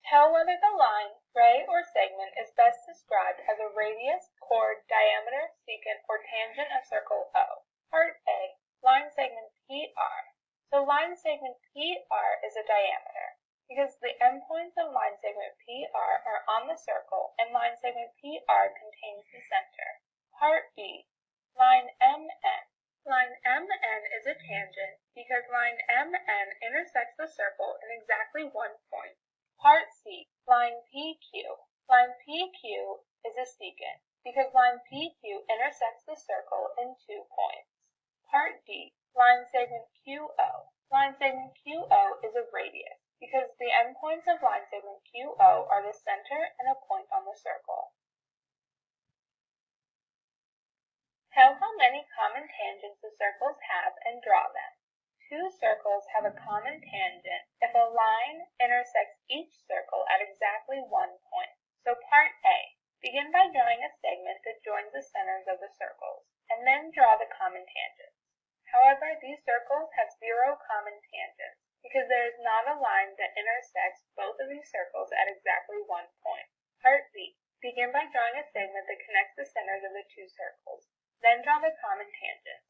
Tell whether the line, ray, or segment is best described as a radius, chord, diameter, secant, or tangent of circle O. Part A. Line segment PR. So line segment PR is a diameter, because the endpoints of line segment PR are on the circle and line segment PR contains the center. Part B. Line MN. Line MN is a tangent because line MN intersects the circle in exactly one point. Part C. Line PQ. Line PQ is a secant because line PQ intersects the circle in 2 points. Part D. Line segment QO. Line segment QO is a radius because the endpoints of line segment QO are the center and a point on the circle. Tell how many common tangents the circles have and draw them. 2 circles have a common tangent if a line intersects each circle at exactly 1 point. So part A. Begin by drawing a segment that joins the centers of the circles, and then draw the common tangents. However, these circles have 0 common tangents because there is not a line that intersects both of these circles at exactly 1 point. Part B. Begin by drawing a segment that connects the centers of the 2 circles, then draw the common tangents.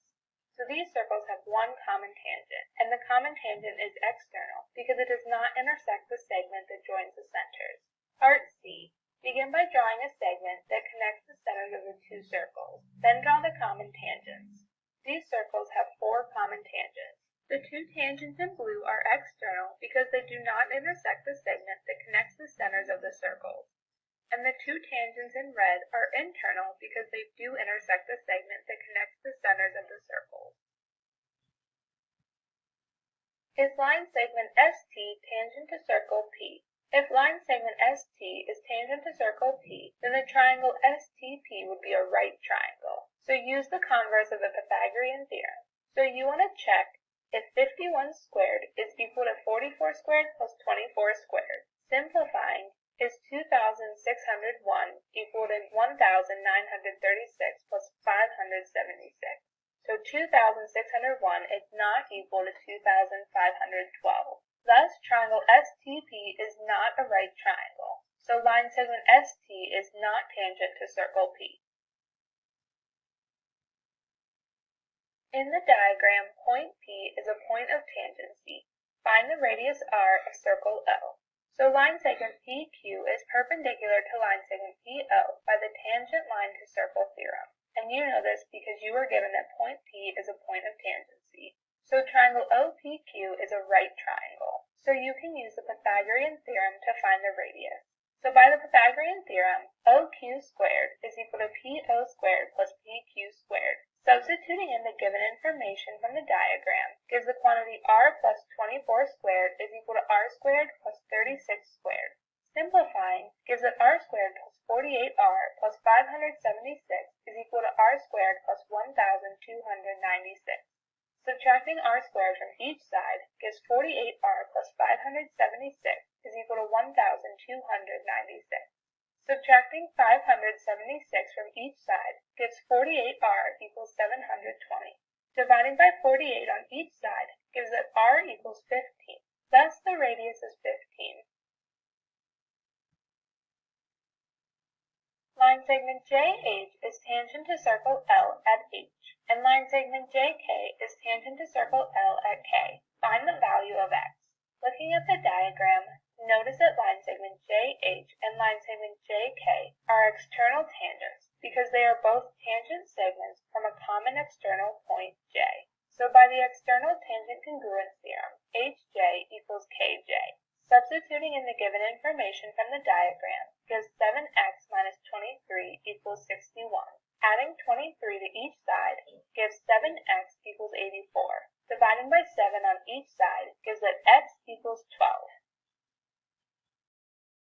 So these circles have 1 common tangent, and the common tangent is external because it does not intersect the segment that joins the centers. Part C. Begin by drawing a segment that connects the centers of the 2 circles, then draw the common tangents. These circles have 4 common tangents. The 2 tangents in blue are external because they do not intersect the segment that connects the centers of the circles. And the 2 tangents in red are internal because they do intersect the segment that connects the centers of the circles. Is line segment ST tangent to circle P? If line segment ST is tangent to circle P, then the triangle STP would be a right triangle. So use the converse of the Pythagorean theorem. So you want to check if 51 squared is equal to 44 squared plus 24 squared. Simplifying, is 2,601 equal to 1,936 plus 576. So 2,601 is not equal to 2,512. Thus, triangle STP is not a right triangle. So line segment ST is not tangent to circle P. In the diagram, point P is a point of tangency. Find the radius r of circle O. So line segment PQ is perpendicular to line segment PO by the tangent line to circle theorem. And you know this because you were given that point P is a point of tangency. So triangle OPQ is a right triangle. So you can use the Pythagorean theorem to find the radius. So by the Pythagorean theorem, OQ squared is equal to PO squared plus PQ squared. Substituting in the given information from the diagram gives the quantity r plus 24 squared is equal to r squared plus 36 squared. Simplifying gives that r squared plus 48r plus 576 is equal to r squared plus 1,296. Subtracting r squared from each side gives 48r plus 576 is equal to 1,296. Subtracting 576 from each side gives 48r equals 720. Dividing by 48 on each side gives that r equals 15. Thus, the radius is 15. Line segment JH is tangent to circle L at H, and line segment JK is tangent to circle L at K. Find the value of x. Looking at the diagram, notice that line segment JH and line segment JK are external tangents because they are both tangent segments from a common external point J. So by the external tangent congruence theorem, HJ equals KJ. Substituting in the given information from the diagram gives 7x minus 23 equals 61. Adding 23 to each side gives 7x equals 84. Dividing by 7 on each side